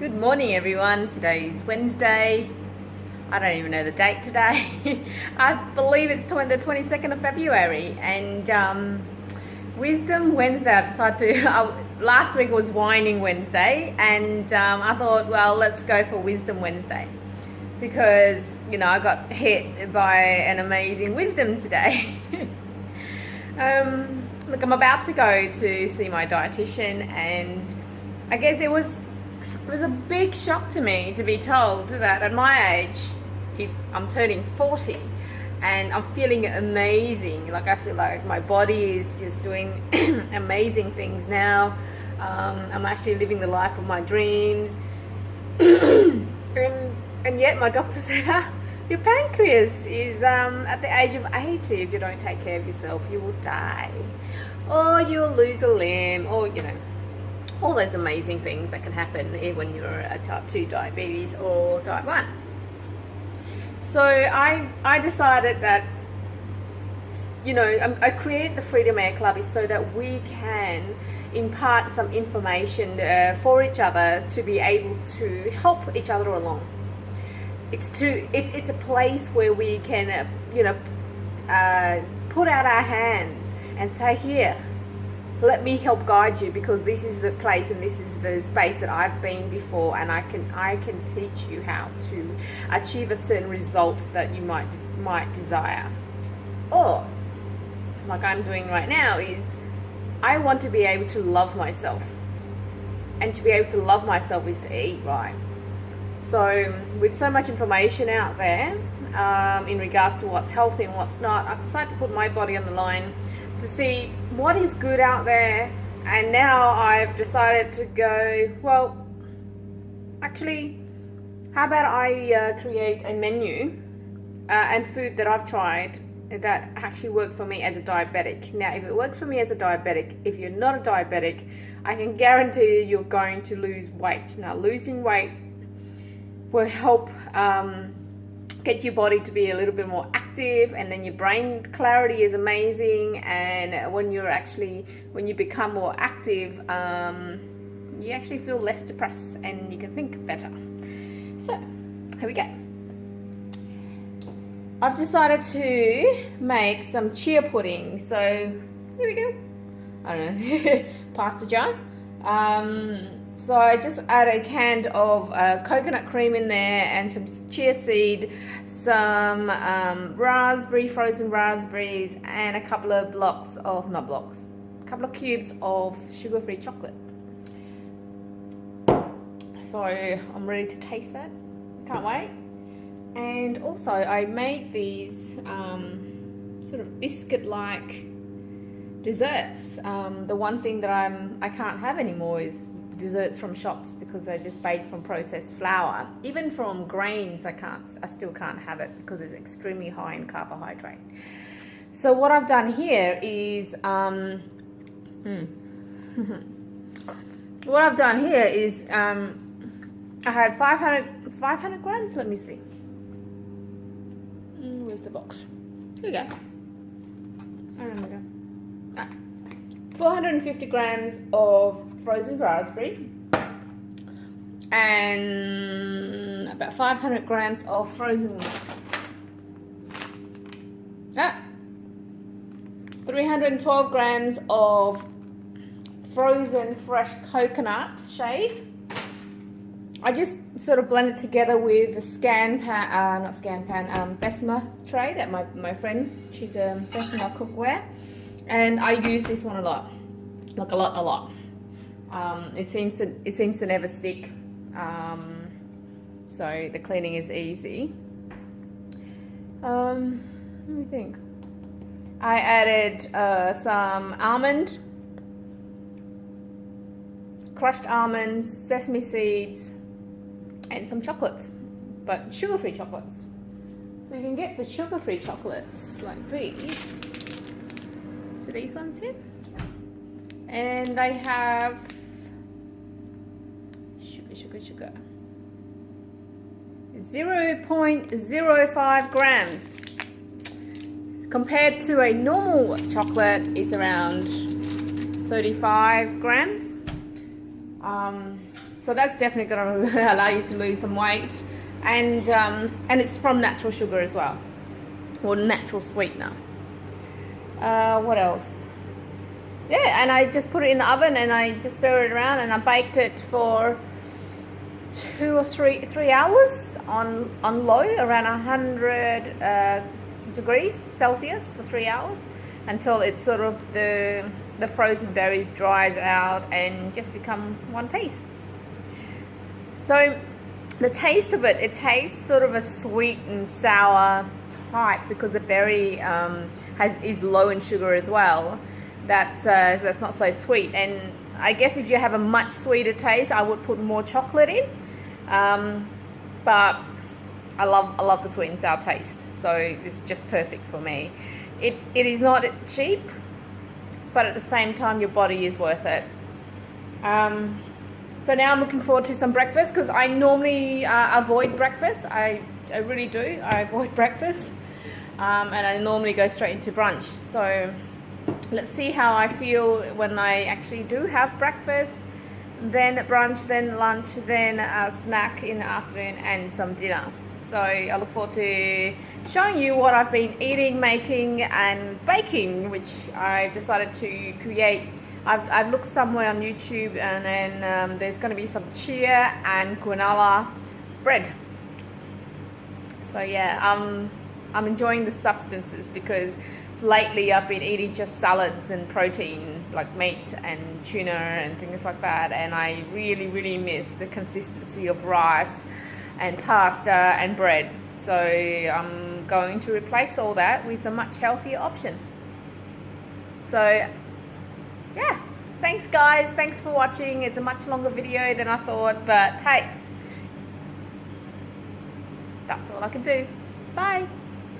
Good morning everyone. Today is Wednesday. I don't even know the date today. I believe it's the 22nd of February and Wisdom Wednesday. I've decided to, last week was Whining Wednesday and I thought, well, let's go for Wisdom Wednesday because, you know, I got hit by an amazing wisdom today. Look, I'm about to go to see my dietitian and I guess it was a big shock to me to be told that at my age, I'm turning 40 and I'm feeling amazing. Like I feel like my body is just doing amazing things now. I'm actually living the life of my dreams. and yet my doctor said, your pancreas is at the age of 80. If you don't take care of yourself, you will die. Or you'll lose a limb, or, you know, all those amazing things that can happen when you're a type 2 diabetes or type 1. So I decided that, you know, I created the Freedom Air Club is so that we can impart some information for each other to be able to help each other along. It's a place where we can, you know, put out our hands and say, here, let me help guide you, because this is the place and this is the space that I've been before, and I can teach you how to achieve a certain result that you might desire. Or, like I'm doing right now, is I want to be able to love myself. And to be able to love myself is to eat right. So with so much information out there in regards to what's healthy and what's not, I've decided to put my body on the line to see what is good out there. And now I've decided to go, well, actually, how about I create a menu and food that I've tried that actually work for me as a diabetic. Now, if it works for me as a diabetic, if you're not a diabetic, I can guarantee you you're going to lose weight. Now, losing weight will help get your body to be a little bit more active, and then your brain clarity is amazing. And when you become more active, you actually feel less depressed and you can think better. So here we go. I've decided to make some chia pudding. So here we go. I don't know, pasta jar. So I just add a can of coconut cream in there and some chia seed, some frozen raspberries, and a couple of cubes of sugar-free chocolate. So I'm ready to taste that. Can't wait. And also I made these sort of biscuit-like desserts. The one thing that I can't have anymore is desserts from shops, because they're just made from processed flour. Even from grains, I still can't have it because it's extremely high in carbohydrate. So what I've done here is I had 500 grams. Let me see. Where's the box? Here we go. I remember. 450 grams of frozen raspberry and about 500 grams of frozen 312 grams of frozen fresh coconut shaved. I just sort of blend it together with a Bessemer tray that my friend, she's a Bessemer cookware, and I use this one a lot, like a lot. It seems to never stick, so the cleaning is easy. Let me think. I added some crushed almonds, sesame seeds, and some chocolates, but sugar-free chocolates. So you can get the sugar-free chocolates like these. So these ones here, and they have sugar 0.05 grams compared to a normal chocolate is around 35 grams. So that's definitely going to allow you to lose some weight, and it's from natural sugar as well, or natural sweetener. What else? Yeah, and I just put it in the oven and I just stir it around, and I baked it for 2 or 3 hours on low, around 100 degrees Celsius for 3 hours, until it's sort of the frozen berries dries out and just become one piece. So the taste of it tastes sort of a sweet and sour type, because the berry is low in sugar as well. That's not so sweet, and I guess if you have a much sweeter taste, I would put more chocolate in. But I love the sweet and sour taste, so it's just perfect for me. It is not cheap, but at the same time, your body is worth it. So now I'm looking forward to some breakfast, because I normally avoid breakfast. I really do. I avoid breakfast, and I normally go straight into brunch. So let's see how I feel when I actually do have breakfast, then brunch, then lunch, then a snack in the afternoon, and some dinner. So I look forward to showing you what I've been eating, making, and baking, which I've decided to create. I've looked somewhere on YouTube, and then there's going to be some chia and granola bread. So yeah, I'm enjoying the substances, because lately I've been eating just salads and protein, like meat and tuna and things like that, and I really miss the consistency of rice and pasta and bread. So I'm going to replace all that with a much healthier option. So yeah, thanks guys, thanks for watching. It's a much longer video than I thought, but hey, that's all I can do. Bye.